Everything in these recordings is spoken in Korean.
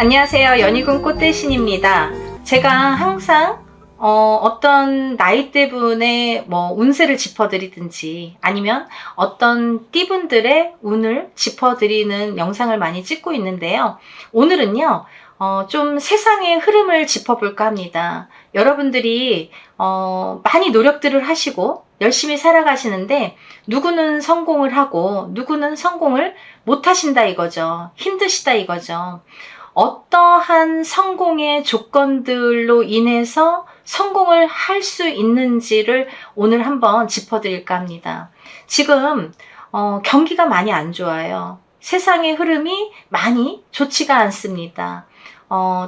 안녕하세요. 연희군 꽃대신입니다. 제가 항상 어떤 나이대분의 운세를 짚어드리든지 아니면 어떤 띠분들의 운을 짚어드리는 영상을 많이 찍고 있는데요. 오늘은요. 좀 세상의 흐름을 짚어볼까 합니다. 여러분들이 많이 노력들을 하시고 열심히 살아가시는데 누구는 성공을 하고 누구는 성공을 못 하신다 이거죠. 힘드시다 이거죠. 어떠한 성공의 조건들로 인해서 성공을 할 수 있는지를 오늘 한번 짚어드릴까 합니다. 지금 경기가 많이 안 좋아요. 세상의 흐름이 많이 좋지가 않습니다.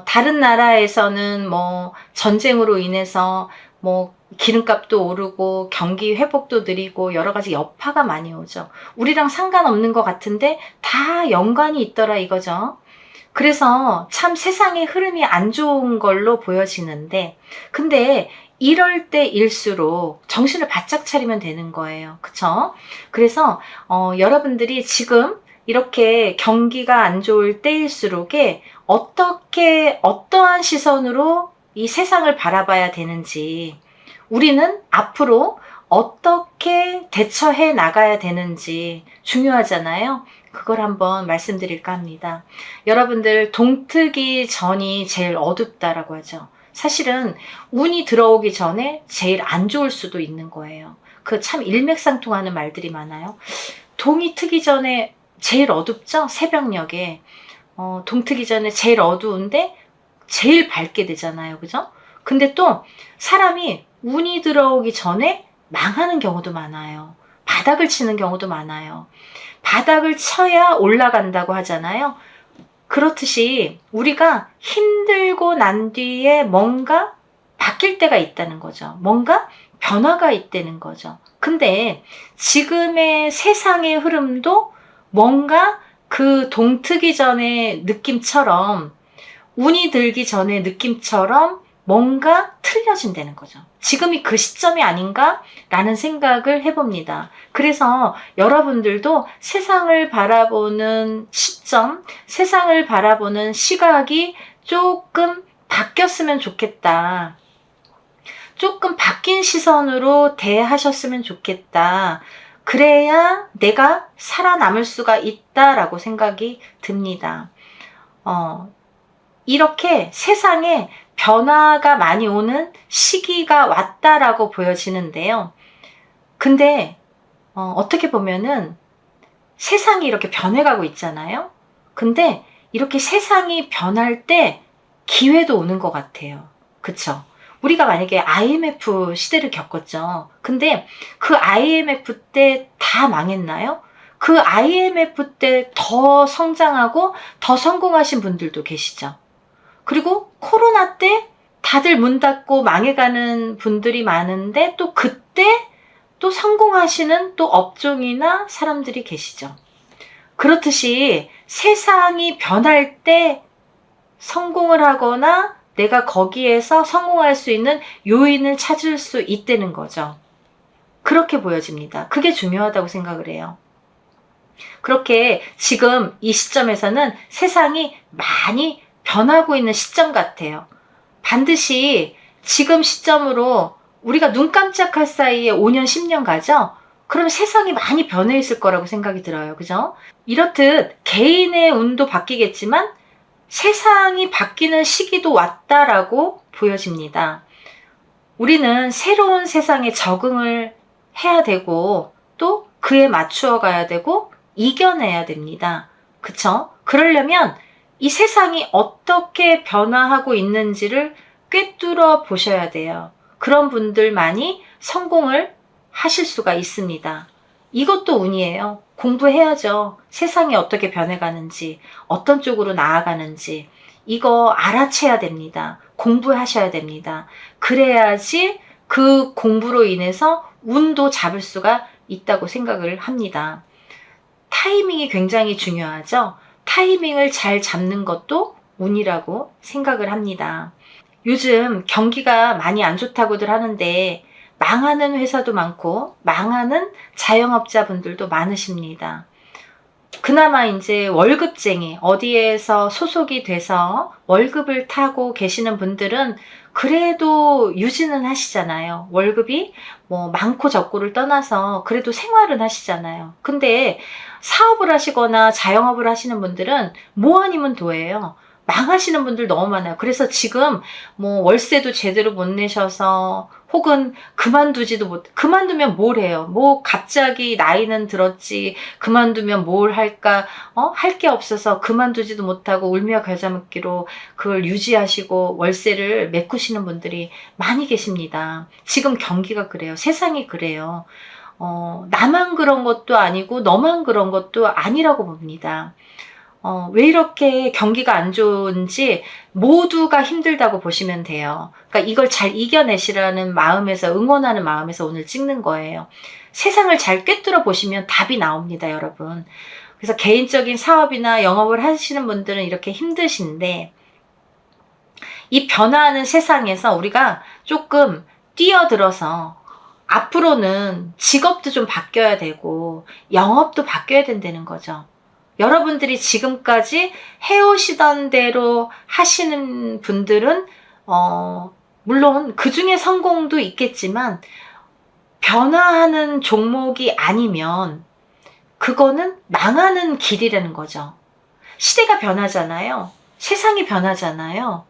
다른 나라에서는 전쟁으로 인해서 기름값도 오르고 경기 회복도 느리고 여러 가지 여파가 많이 오죠. 우리랑 상관없는 것 같은데 다 연관이 있더라 이거죠. 그래서 참 세상의 흐름이 안 좋은 걸로 보여지는데 근데 이럴 때일수록 정신을 바짝 차리면 되는 거예요. 그쵸? 그래서 여러분들이 지금 이렇게 경기가 안 좋을 때일수록에 어떠한 시선으로 이 세상을 바라봐야 되는지, 우리는 앞으로 어떻게 대처해 나가야 되는지 중요하잖아요. 그걸 한번 말씀드릴까 합니다. 여러분들 동트기 전이 제일 어둡다라고 하죠. 사실은 운이 들어오기 전에 제일 안 좋을 수도 있는 거예요. 그 참 일맥상통하는 말들이 많아요. 동이 트기 전에 제일 어둡죠? 새벽녘에. 동트기 전에 제일 어두운데 제일 밝게 되잖아요. 그죠? 근데 또 사람이 운이 들어오기 전에 망하는 경우도 많아요. 바닥을 치는 경우도 많아요. 바닥을 쳐야 올라간다고 하잖아요. 그렇듯이 우리가 힘들고 난 뒤에 뭔가 바뀔 때가 있다는 거죠. 뭔가 변화가 있다는 거죠. 근데 지금의 세상의 흐름도 뭔가 그 동트기 전의 느낌처럼, 운이 들기 전의 느낌처럼 뭔가 틀려진다는 거죠. 지금이 그 시점이 아닌가라는 생각을 해봅니다. 그래서 여러분들도 세상을 바라보는 시점, 세상을 바라보는 시각이 조금 바뀌었으면 좋겠다. 조금 바뀐 시선으로 대하셨으면 좋겠다. 그래야 내가 살아남을 수가 있다라고 생각이 듭니다. 이렇게 세상에 변화가 많이 오는 시기가 왔다라고 보여지는데요. 근데 어떻게 보면은 세상이 이렇게 변해가고 있잖아요. 근데 이렇게 세상이 변할 때 기회도 오는 것 같아요. 그쵸? 우리가 만약에 IMF 시대를 겪었죠. 근데 그 IMF 때 다 망했나요? 그 IMF 때 더 성장하고 더 성공하신 분들도 계시죠. 그리고 코로나 때 다들 문 닫고 망해가는 분들이 많은데 또 그때 또 성공하시는 또 업종이나 사람들이 계시죠. 그렇듯이 세상이 변할 때 성공을 하거나 내가 거기에서 성공할 수 있는 요인을 찾을 수 있다는 거죠. 그렇게 보여집니다. 그게 중요하다고 생각을 해요. 그렇게 지금 이 시점에서는 세상이 많이 변하고 있는 시점 같아요. 반드시 지금 시점으로 우리가 눈 깜짝할 사이에 5년, 10년 가죠? 그럼 세상이 많이 변해 있을 거라고 생각이 들어요. 그죠? 이렇듯 개인의 운도 바뀌겠지만 세상이 바뀌는 시기도 왔다라고 보여집니다. 우리는 새로운 세상에 적응을 해야 되고 또 그에 맞추어 가야 되고 이겨내야 됩니다. 그쵸? 그러려면 이 세상이 어떻게 변화하고 있는지를 꿰뚫어 보셔야 돼요. 그런 분들만이 성공을 하실 수가 있습니다. 이것도 운이에요. 공부해야죠. 세상이 어떻게 변해가는지, 어떤 쪽으로 나아가는지 이거 알아채야 됩니다. 공부하셔야 됩니다. 그래야지 그 공부로 인해서 운도 잡을 수가 있다고 생각을 합니다. 타이밍이 굉장히 중요하죠. 타이밍을 잘 잡는 것도 운이라고 생각을 합니다. 요즘 경기가 많이 안 좋다고들 하는데 망하는 회사도 많고 망하는 자영업자분들도 많으십니다. 그나마 이제 월급쟁이, 어디에서 소속이 돼서 월급을 타고 계시는 분들은 그래도 유지는 하시잖아요. 월급이 뭐 많고 적고를 떠나서 그래도 생활은 하시잖아요. 근데 사업을 하시거나 자영업을 하시는 분들은 뭐 아니면 도예요. 망하시는 분들 너무 많아요. 그래서 지금 뭐 월세도 제대로 못 내셔서 혹은 그만두면 뭘 해요? 뭐 갑자기 나이는 들었지, 그만두면 뭘 할까, 할 게 없어서 그만두지도 못하고 울며 겨자 먹기로 그걸 유지하시고 월세를 메꾸시는 분들이 많이 계십니다. 지금 경기가 그래요. 세상이 그래요. 나만 그런 것도 아니고 너만 그런 것도 아니라고 봅니다. 왜 이렇게 경기가 안 좋은지 모두가 힘들다고 보시면 돼요. 그러니까 이걸 잘 이겨내시라는 마음에서, 응원하는 마음에서 오늘 찍는 거예요. 세상을 잘 꿰뚫어 보시면 답이 나옵니다, 여러분. 그래서 개인적인 사업이나 영업을 하시는 분들은 이렇게 힘드신데, 이 변화하는 세상에서 우리가 조금 뛰어들어서 앞으로는 직업도 좀 바뀌어야 되고 영업도 바뀌어야 된다는 거죠. 여러분들이 지금까지 해오시던 대로 하시는 분들은 물론 그 중에 성공도 있겠지만 변화하는 종목이 아니면 그거는 망하는 길이라는 거죠. 시대가 변하잖아요. 세상이 변하잖아요.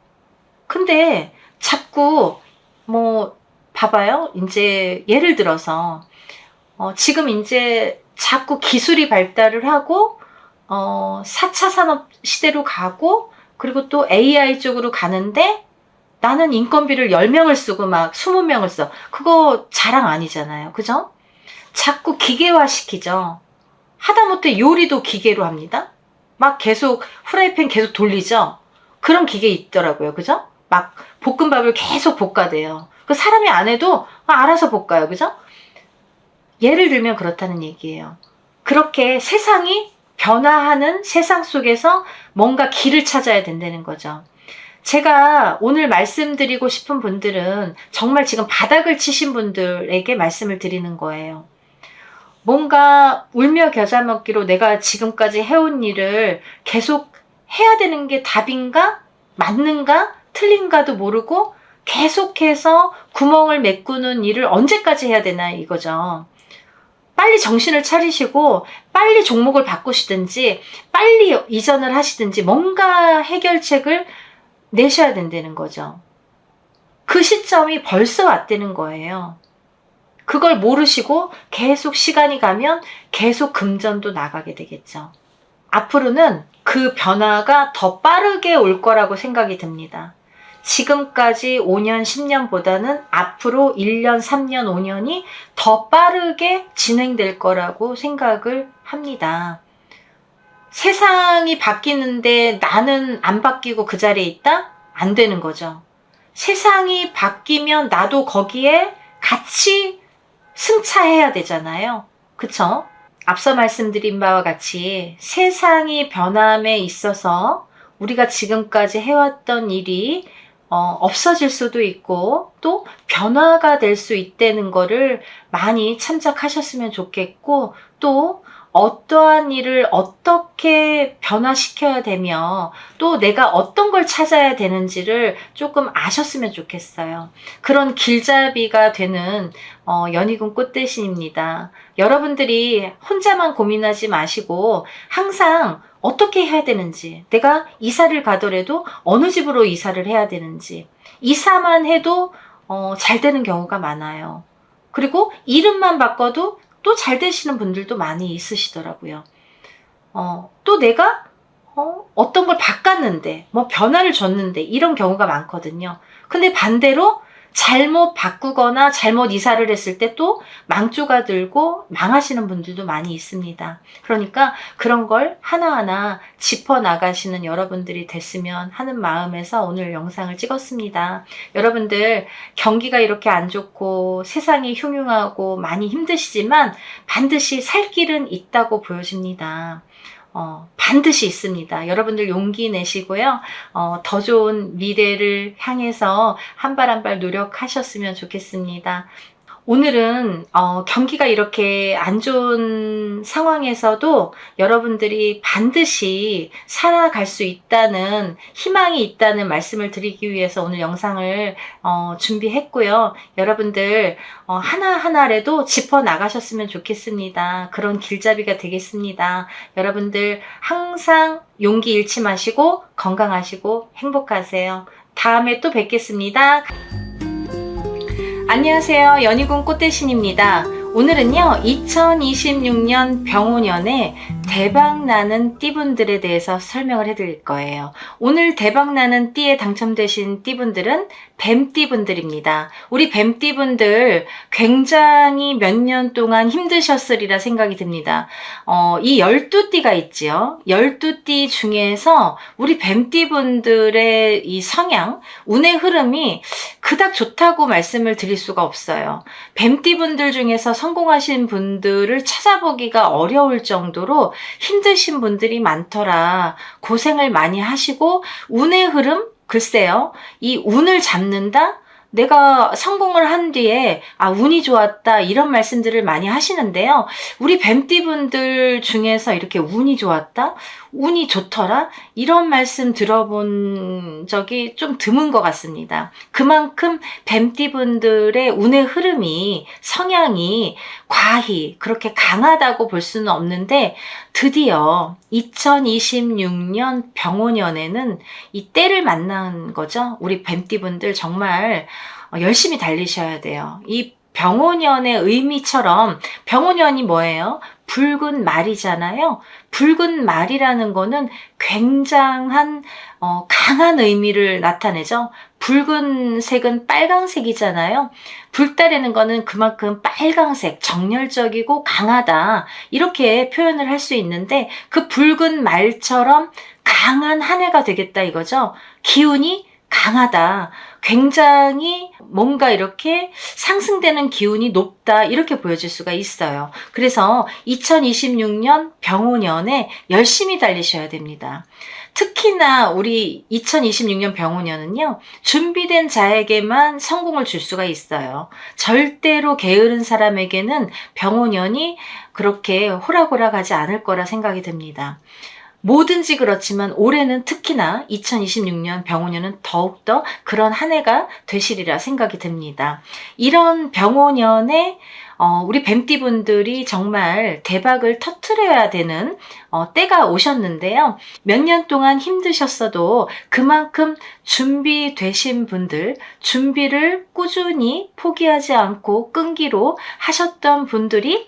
근데 자꾸 뭐 봐봐요. 이제 예를 들어서 지금 이제 자꾸 기술이 발달을 하고 4차 산업 시대로 가고 그리고 또 AI 쪽으로 가는데 나는 인건비를 10명을 쓰고 막 20명을 써. 그거 자랑 아니잖아요. 그죠? 자꾸 기계화 시키죠. 하다못해 요리도 기계로 합니다. 막 계속 프라이팬 계속 돌리죠. 그런 기계 있더라고요. 그죠? 막 볶음밥을 계속 볶아대요. 그 사람이 안 해도 알아서 볶아요. 그죠? 예를 들면 그렇다는 얘기예요. 그렇게 세상이 변화하는 세상 속에서 뭔가 길을 찾아야 된다는 거죠. 제가 오늘 말씀드리고 싶은 분들은 정말 지금 바닥을 치신 분들에게 말씀을 드리는 거예요. 뭔가 울며 겨자 먹기로 내가 지금까지 해온 일을 계속 해야 되는 게 답인가? 맞는가? 틀린가도 모르고 계속해서 구멍을 메꾸는 일을 언제까지 해야 되나 이거죠. 빨리 정신을 차리시고 빨리 종목을 바꾸시든지 빨리 이전을 하시든지 뭔가 해결책을 내셔야 된다는 거죠. 그 시점이 벌써 왔다는 거예요. 그걸 모르시고 계속 시간이 가면 계속 금전도 나가게 되겠죠. 앞으로는 그 변화가 더 빠르게 올 거라고 생각이 듭니다. 지금까지 5년, 10년보다는 앞으로 1년, 3년, 5년이 더 빠르게 진행될 거라고 생각을 합니다. 세상이 바뀌는데 나는 안 바뀌고 그 자리에 있다? 안 되는 거죠. 세상이 바뀌면 나도 거기에 같이 승차해야 되잖아요. 그쵸? 앞서 말씀드린 바와 같이 세상이 변함에 있어서 우리가 지금까지 해왔던 일이 없어질 수도 있고 또 변화가 될 수 있다는 거를 많이 참작하셨으면 좋겠고 또 어떠한 일을 어떻게 변화시켜야 되며 또 내가 어떤 걸 찾아야 되는지를 조금 아셨으면 좋겠어요. 그런 길잡이가 되는 연희군 꽃대신입니다. 여러분들이 혼자만 고민하지 마시고 항상 어떻게 해야 되는지, 내가 이사를 가더라도 어느 집으로 이사를 해야 되는지, 이사만 해도 잘 되는 경우가 많아요. 그리고 이름만 바꿔도 또 잘 되시는 분들도 많이 있으시더라고요. 또 내가 어떤 걸 바꿨는데, 뭐 변화를 줬는데 이런 경우가 많거든요. 근데 반대로 잘못 바꾸거나 잘못 이사를 했을 때 또 망조가 들고 망하시는 분들도 많이 있습니다. 그러니까 그런 걸 하나하나 짚어나가시는 여러분들이 됐으면 하는 마음에서 오늘 영상을 찍었습니다. 여러분들 경기가 이렇게 안 좋고 세상이 흉흉하고 많이 힘드시지만 반드시 살 길은 있다고 보여집니다. 반드시 있습니다. 여러분들 용기 내시고요. 더 좋은 미래를 향해서 한 발 한 발 노력하셨으면 좋겠습니다. 오늘은 경기가 이렇게 안 좋은 상황에서도 여러분들이 반드시 살아갈 수 있다는 희망이 있다는 말씀을 드리기 위해서 오늘 영상을 준비했고요. 여러분들 하나하나라도 짚어 나가셨으면 좋겠습니다. 그런 길잡이가 되겠습니다. 여러분들 항상 용기 잃지 마시고 건강하시고 행복하세요. 다음에 또 뵙겠습니다. 안녕하세요. 연희군 꽃대신입니다. 오늘은요 2026년 병오년에 대박나는 띠분들에 대해서 설명을 해드릴 거예요. 오늘 대박나는 띠에 당첨되신 띠분들은 뱀띠분들입니다. 우리 뱀띠분들 굉장히 몇 년 동안 힘드셨으리라 생각이 듭니다. 이 12띠가 있지요. 12띠 중에서 우리 뱀띠분들의 이 성향, 운의 흐름이 그닥 좋다고 말씀을 드릴 수가 없어요. 뱀띠분들 중에서 성공하신 분들을 찾아보기가 어려울 정도로 힘드신 분들이 많더라. 고생을 많이 하시고 운의 흐름? 글쎄요. 이 운을 잡는다? 내가 성공을 한 뒤에 운이 좋았다 이런 말씀들을 많이 하시는데요. 우리 뱀띠분들 중에서 이렇게 운이 좋았다? 운이 좋더라? 이런 말씀 들어본 적이 좀 드문 것 같습니다. 그만큼 뱀띠분들의 운의 흐름이 성향이 과히 그렇게 강하다고 볼 수는 없는데 드디어 2026년 병오년에는 이 때를 만난 거죠. 우리 뱀띠분들 정말 열심히 달리셔야 돼요. 이 병오년의 의미처럼 병오년이 뭐예요? 붉은 말이잖아요. 붉은 말이라는 거는 굉장한 강한 의미를 나타내죠. 붉은색은 빨강색이잖아요. 불달이라는 거는 그만큼 빨강색, 정열적이고 강하다 이렇게 표현을 할 수 있는데 그 붉은 말처럼 강한 한 해가 되겠다 이거죠. 기운이 강하다. 굉장히 뭔가 이렇게 상승되는 기운이 높다 이렇게 보여질 수가 있어요. 그래서 2026년 병오년에 열심히 달리셔야 됩니다. 특히나 우리 2026년 병오년은요. 준비된 자에게만 성공을 줄 수가 있어요. 절대로 게으른 사람에게는 병오년이 그렇게 호락호락하지 않을 거라 생각이 듭니다. 뭐든지 그렇지만 올해는 특히나 2026년 병오년은 더욱더 그런 한 해가 되시리라 생각이 듭니다. 이런 병오년에 우리 뱀띠분들이 정말 대박을 터트려야 되는 때가 오셨는데요. 몇 년 동안 힘드셨어도 그만큼 준비되신 분들, 준비를 꾸준히 포기하지 않고 끈기로 하셨던 분들이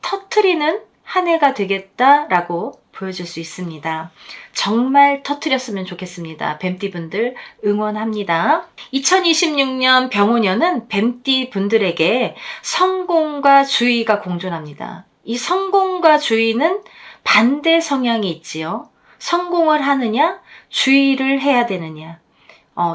터트리는 한 해가 되겠다라고 보여줄 수 있습니다. 정말 터뜨렸으면 좋겠습니다. 뱀띠분들 응원합니다. 2026년 병오년은 뱀띠분들에게 성공과 주의가 공존합니다. 이 성공과 주의는 반대 성향이 있지요. 성공을 하느냐, 주의를 해야 되느냐.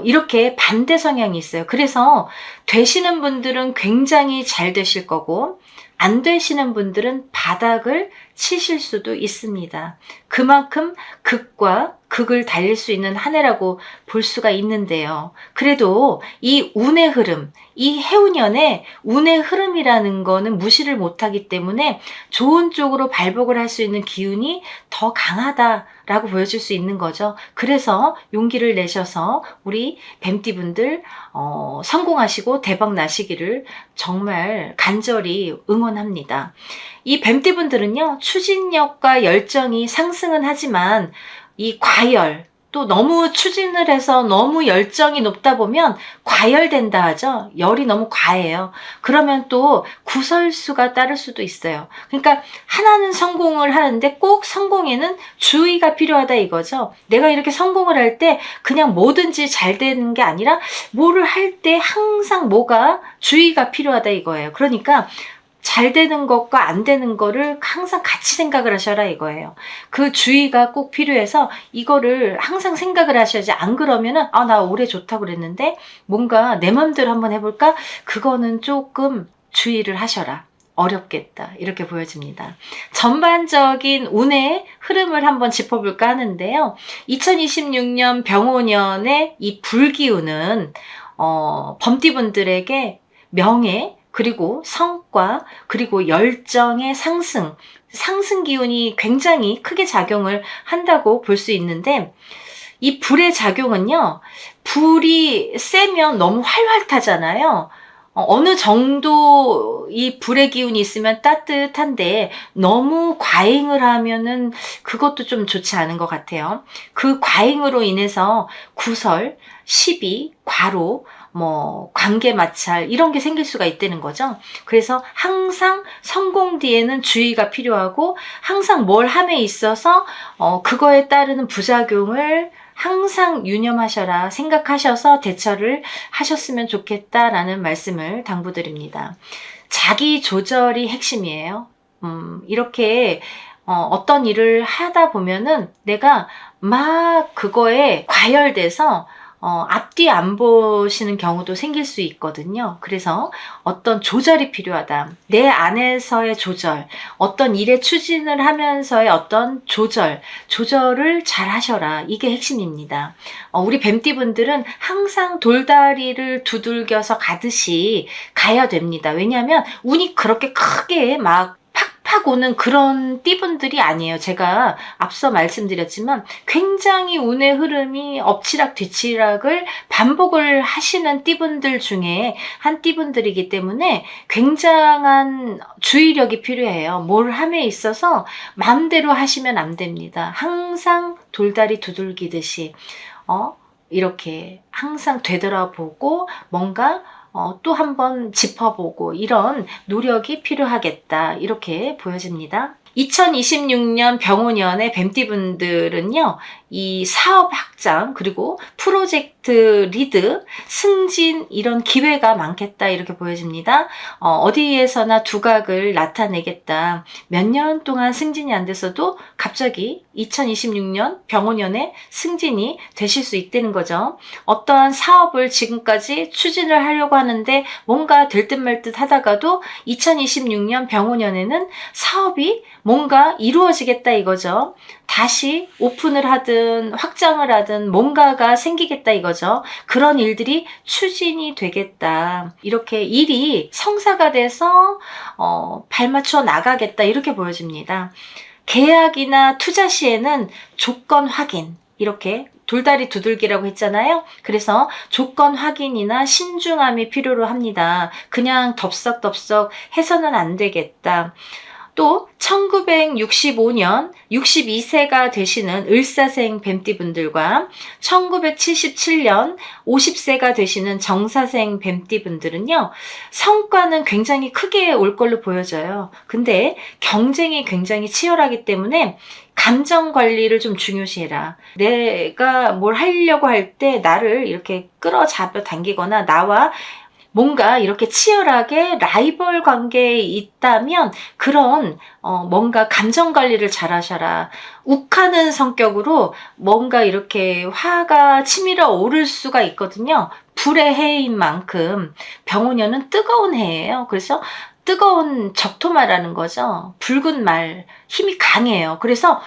이렇게 반대 성향이 있어요. 그래서 되시는 분들은 굉장히 잘 되실 거고 안 되시는 분들은 바닥을 치실 수도 있습니다. 그만큼 극과 극을 달릴 수 있는 한 해라고 볼 수가 있는데요. 그래도 이 운의 흐름, 이 해운년에 운의 흐름이라는 거는 무시를 못하기 때문에 좋은 쪽으로 발복을 할 수 있는 기운이 더 강하다라고 보여줄 수 있는 거죠. 그래서 용기를 내셔서 우리 뱀띠분들 성공하시고 대박 나시기를 정말 간절히 응원합니다. 이 뱀띠분들은요, 추진력과 열정이 상승은 하지만 이 과열, 또 너무 추진을 해서 너무 열정이 높다 보면 과열된다 하죠. 열이 너무 과해요. 그러면 또 구설수가 따를 수도 있어요. 그러니까 하나는 성공을 하는데 꼭 성공에는 주의가 필요하다 이거죠. 내가 이렇게 성공을 할 때 그냥 뭐든지 잘 되는 게 아니라 뭐를 할 때 항상 뭐가 주의가 필요하다 이거예요. 그러니까 잘 되는 것과 안 되는 거를 항상 같이 생각을 하셔라 이거예요. 그 주의가 꼭 필요해서 이거를 항상 생각을 하셔야지. 안 그러면은 나 올해 좋다고 그랬는데 뭔가 내 맘대로 한번 해볼까? 그거는 조금 주의를 하셔라. 어렵겠다 이렇게 보여집니다. 전반적인 운의 흐름을 한번 짚어볼까 하는데요. 2026년 병오년의 이 불기운은 범띠분들에게 명예 그리고 성과, 그리고 열정의 상승 기운이 굉장히 크게 작용을 한다고 볼 수 있는데, 이 불의 작용은요, 불이 세면 너무 활활 타잖아요. 어느 정도 이 불의 기운이 있으면 따뜻한데 너무 과잉을 하면은 그것도 좀 좋지 않은 것 같아요. 그 과잉으로 인해서 구설, 시비, 과로, 관계 마찰 이런 게 생길 수가 있다는 거죠. 그래서 항상 성공 뒤에는 주의가 필요하고, 항상 뭘 함에 있어서 그거에 따르는 부작용을 항상 유념하셔라 생각하셔서 대처를 하셨으면 좋겠다라는 말씀을 당부드립니다. 자기 조절이 핵심이에요. 이렇게 어떤 일을 하다 보면은 내가 막 그거에 과열돼서 앞뒤 안 보시는 경우도 생길 수 있거든요. 그래서 어떤 조절이 필요하다. 내 안에서의 조절, 어떤 일의 추진을 하면서의 어떤 조절을 잘 하셔라. 이게 핵심입니다. 우리 뱀띠분들은 항상 돌다리를 두들겨서 가듯이 가야 됩니다. 왜냐하면 운이 그렇게 크게 막 팍 오는 그런 띠분들이 아니에요. 제가 앞서 말씀드렸지만 굉장히 운의 흐름이 엎치락 뒤치락을 반복을 하시는 띠분들 중에 한 띠분들이기 때문에 굉장한 주의력이 필요해요. 뭘 함에 있어서 마음대로 하시면 안 됩니다. 항상 돌다리 두들기듯이 이렇게 항상 되돌아보고 뭔가 또 한번 짚어보고 이런 노력이 필요하겠다, 이렇게 보여집니다. 2026년 병오년의 뱀띠분들은요, 이 사업 확장, 그리고 프로젝트 리드, 승진, 이런 기회가 많겠다, 이렇게 보여집니다. 어디에서나 두각을 나타내겠다. 몇 년 동안 승진이 안 됐어도 갑자기 2026년 병오년에 승진이 되실 수 있다는 거죠. 어떠한 사업을 지금까지 추진을 하려고 하는데 뭔가 될 듯 말 듯 하다가도 2026년 병오년에는 사업이 뭔가 이루어지겠다 이거죠. 다시 오픈을 하든 확장을 하든 뭔가가 생기겠다 이거죠. 그런 일들이 추진이 되겠다. 이렇게 일이 성사가 돼서 발맞춰 나가겠다, 이렇게 보여집니다. 계약이나 투자 시에는 조건 확인, 이렇게 돌다리 두들기라고 했잖아요. 그래서 조건 확인이나 신중함이 필요로 합니다. 그냥 덥석덥석 해서는 안 되겠다. 또 1965년 62세가 되시는 을사생 뱀띠분들과 1977년 50세가 되시는 정사생 뱀띠분들은요, 성과는 굉장히 크게 올 걸로 보여져요. 근데 경쟁이 굉장히 치열하기 때문에 감정 관리를 좀 중요시해라. 내가 뭘 하려고 할 때 나를 이렇게 끌어잡아 당기거나 나와 뭔가 이렇게 치열하게 라이벌 관계에 있다면 그런 뭔가 감정 관리를 잘 하셔라. 욱하는 성격으로 뭔가 이렇게 화가 치밀어 오를 수가 있거든요. 불의 해인 만큼 병오년은 뜨거운 해예요. 그래서 뜨거운 적토마라는 거죠. 붉은 말, 힘이 강해요. 그래서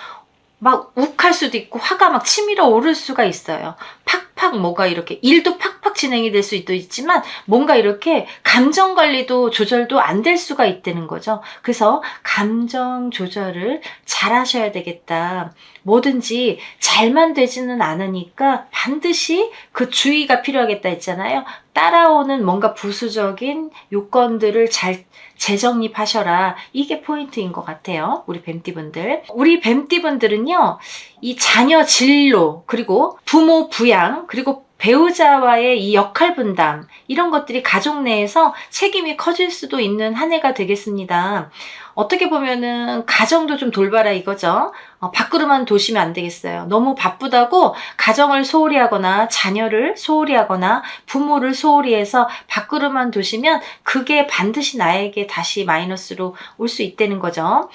막 욱할 수도 있고 화가 막 치밀어 오를 수가 있어요. 팍팍 뭐가 이렇게 일도 팍팍 진행이 될 수도 있지만 뭔가 이렇게 감정 관리도 조절도 안 될 수가 있다는 거죠. 그래서 감정 조절을 잘 하셔야 되겠다. 뭐든지 잘만 되지는 않으니까 반드시 그 주의가 필요하겠다 했잖아요. 따라오는 뭔가 부수적인 요건들을 잘 재정립하셔라. 이게 포인트인 것 같아요. 우리 뱀띠분들. 우리 뱀띠분들은요, 이 자녀 진로, 그리고 부모 부양, 그리고 배우자와의 이 역할 분담, 이런 것들이 가족 내에서 책임이 커질 수도 있는 한 해가 되겠습니다. 어떻게 보면은 가정도 좀 돌봐라 이거죠. 밖으로만 도시면 안 되겠어요. 너무 바쁘다고 가정을 소홀히 하거나 자녀를 소홀히 하거나 부모를 소홀히 해서 밖으로만 두시면 그게 반드시 나에게 다시 마이너스로 올 수 있다는 거죠.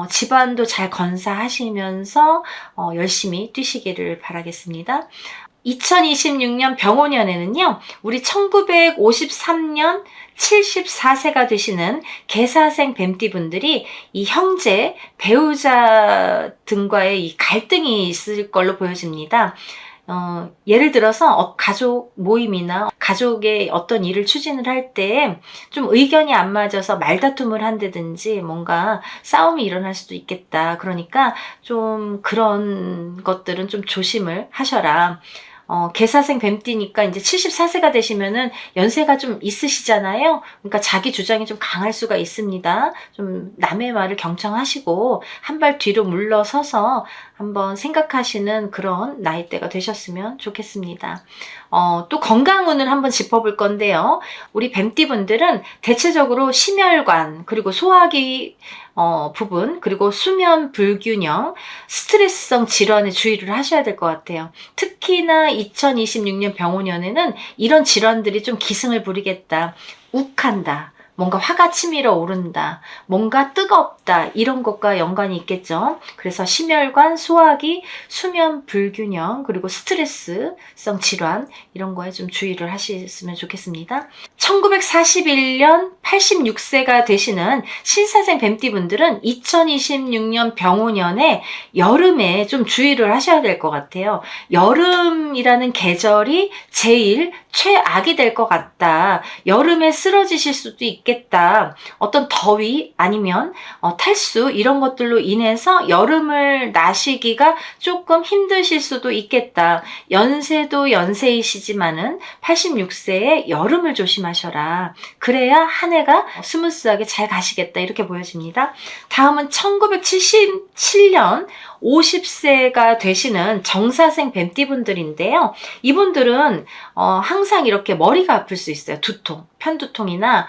집안도 잘 건사하시면서 열심히 뛰시기를 바라겠습니다. 2026년 병오년에는요, 우리 1953년 74세가 되시는 개사생 뱀띠분들이 이 형제, 배우자 등과의 이 갈등이 있을 걸로 보여집니다. 예를 들어서 가족 모임이나 가족의 어떤 일을 추진을 할 때 좀 의견이 안 맞아서 말다툼을 한다든지 뭔가 싸움이 일어날 수도 있겠다. 그러니까 좀 그런 것들은 좀 조심을 하셔라. 개사생 뱀띠니까 이제 74세가 되시면은 연세가 좀 있으시잖아요. 그러니까 자기 주장이 좀 강할 수가 있습니다. 좀 남의 말을 경청하시고 한 발 뒤로 물러서서 한번 생각하시는 그런 나이대가 되셨으면 좋겠습니다. 또 건강운을 한번 짚어볼 건데요. 우리 뱀띠분들은 대체적으로 심혈관, 그리고 소화기 부분, 그리고 수면 불균형, 스트레스성 질환에 주의를 하셔야 될 것 같아요. 특히나 2026년 병오년에는 이런 질환들이 좀 기승을 부리겠다. 욱한다. 뭔가 화가 치밀어 오른다. 뭔가 뜨겁다. 이런 것과 연관이 있겠죠. 그래서 심혈관, 소화기, 수면 불균형, 그리고 스트레스성 질환 이런 거에 좀 주의를 하셨으면 좋겠습니다. 1941년 86세가 되시는 신사생 뱀띠분들은 2026년 병오년에 여름에 좀 주의를 하셔야 될 것 같아요. 여름이라는 계절이 제일 최악이 될 것 같다. 여름에 쓰러지실 수도 있겠다. 어떤 더위 아니면 탈수 이런 것들로 인해서 여름을 나시기가 조금 힘드실 수도 있겠다. 연세도 연세이시지만은 86세에 여름을 조심하셔라. 그래야 한 해가 스무스하게 잘 가시겠다. 이렇게 보여집니다. 다음은 1977년 50세가 되시는 정사생 뱀띠분들인데요. 이분들은 항상 이렇게 머리가 아플 수 있어요. 두통, 편두통이나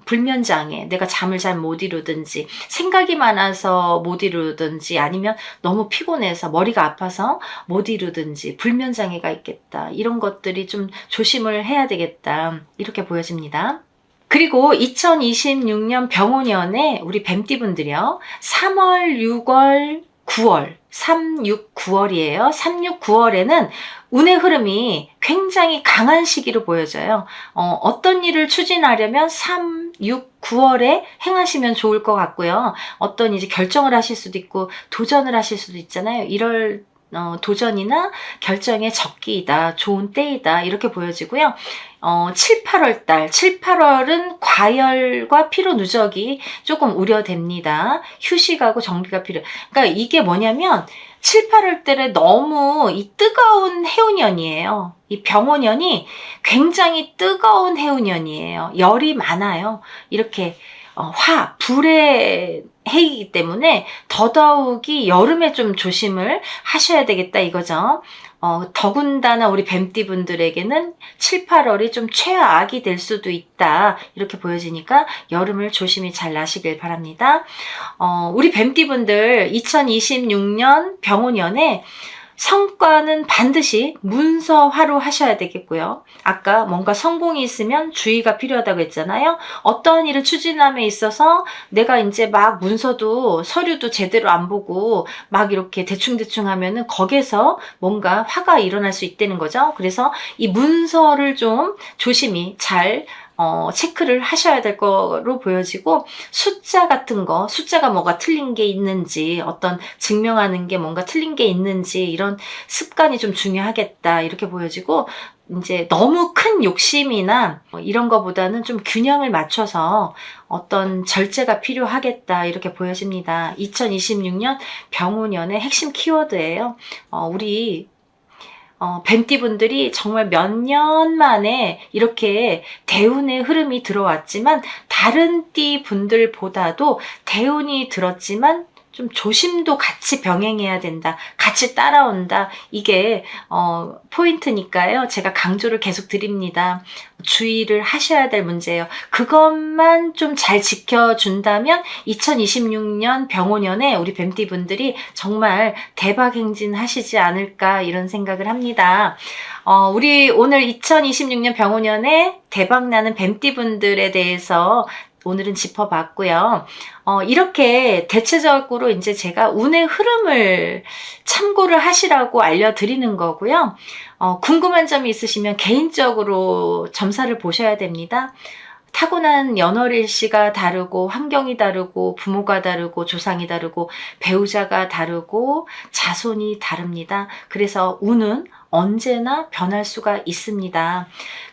불면장애, 내가 잠을 잘 못 이루든지 생각이 많아서 못 이루든지 아니면 너무 피곤해서 머리가 아파서 못 이루든지 불면장애가 있겠다. 이런 것들이 좀 조심을 해야 되겠다. 이렇게 보여집니다. 그리고 2026년 병오년에 우리 뱀띠분들이요. 3월, 6월, 9월, 3, 6, 9월이에요. 3, 6, 9월에는 운의 흐름이 굉장히 강한 시기로 보여져요. 어떤 일을 추진하려면 3, 6, 9월에 행하시면 좋을 것 같고요. 어떤 이제 결정을 하실 수도 있고 도전을 하실 수도 있잖아요. 이럴 도전이나 결정의 적기이다. 좋은 때이다. 이렇게 보여지고요. 7, 8월 달, 7, 8월은 과열과 피로 누적이 조금 우려됩니다. 휴식하고 정비가 필요해요. 그러니까 이게 뭐냐면 7, 8월 달에 너무 이 뜨거운 해운년이에요. 이 병오년이 굉장히 뜨거운 해운년이에요. 열이 많아요. 이렇게 불의 해이기 때문에 더더욱이 여름에 좀 조심을 하셔야 되겠다 이거죠. 더군다나 우리 뱀띠분들에게는 7, 8월이 좀 최악이 될 수도 있다. 이렇게 보여지니까 여름을 조심히 잘 나시길 바랍니다. 우리 뱀띠분들 2026년 병오년에 성과는 반드시 문서화로 하셔야 되겠고요. 아까 뭔가 성공이 있으면 주의가 필요하다고 했잖아요. 어떠한 일을 추진함에 있어서 내가 이제 막 문서도 서류도 제대로 안 보고 막 이렇게 대충대충 하면은 거기에서 뭔가 화가 일어날 수 있다는 거죠. 그래서 이 문서를 좀 조심히 잘 체크를 하셔야 될 거로 보여지고 숫자 같은 거, 숫자가 뭐가 틀린 게 있는지 어떤 증명하는 게 뭔가 틀린 게 있는지 이런 습관이 좀 중요하겠다 이렇게 보여지고 이제 너무 큰 욕심이나 이런 거보다는 좀 균형을 맞춰서 어떤 절제가 필요하겠다 이렇게 보여집니다. 2026년 병오년의 핵심 키워드예요. 우리 뱀띠분들이 정말 몇 년 만에 이렇게 대운의 흐름이 들어왔지만 다른 띠 분들보다도 대운이 들었지만 좀 조심도 같이 병행해야 된다. 같이 따라온다. 이게 포인트니까요. 제가 강조를 계속 드립니다. 주의를 하셔야 될 문제예요. 그것만 좀 잘 지켜준다면 2026년 병오년에 우리 뱀띠분들이 정말 대박 행진하시지 않을까 이런 생각을 합니다. 우리 오늘 2026년 병오년에 대박나는 뱀띠분들에 대해서 오늘은 짚어봤고요. 이렇게 대체적으로 이제 제가 운의 흐름을 참고를 하시라고 알려드리는 거고요. 궁금한 점이 있으시면 개인적으로 점사를 보셔야 됩니다. 타고난 연월일시가 다르고 환경이 다르고 부모가 다르고 조상이 다르고 배우자가 다르고 자손이 다릅니다. 그래서 운은 언제나 변할 수가 있습니다.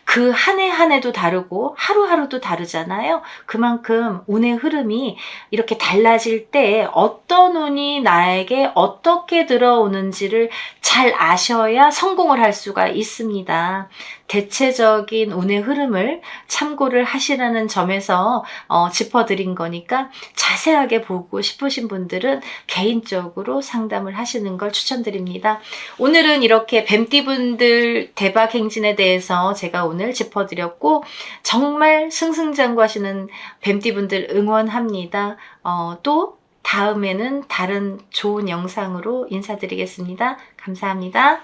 그 한 해 한 해도 다르고 하루하루도 다르잖아요. 그만큼 운의 흐름이 이렇게 달라질 때 어떤 운이 나에게 어떻게 들어오는지를 잘 아셔야 성공을 할 수가 있습니다. 대체적인 운의 흐름을 참고를 하시라는 점에서 짚어드린 거니까 자세하게 보고 싶으신 분들은 개인적으로 상담을 하시는 걸 추천드립니다. 오늘은 이렇게 뱀띠분들 대박 행진에 대해서 제가 오늘 짚어드렸고 정말 승승장구하시는 뱀띠분들 응원합니다. 또 다음에는 다른 좋은 영상으로 인사드리겠습니다. 감사합니다.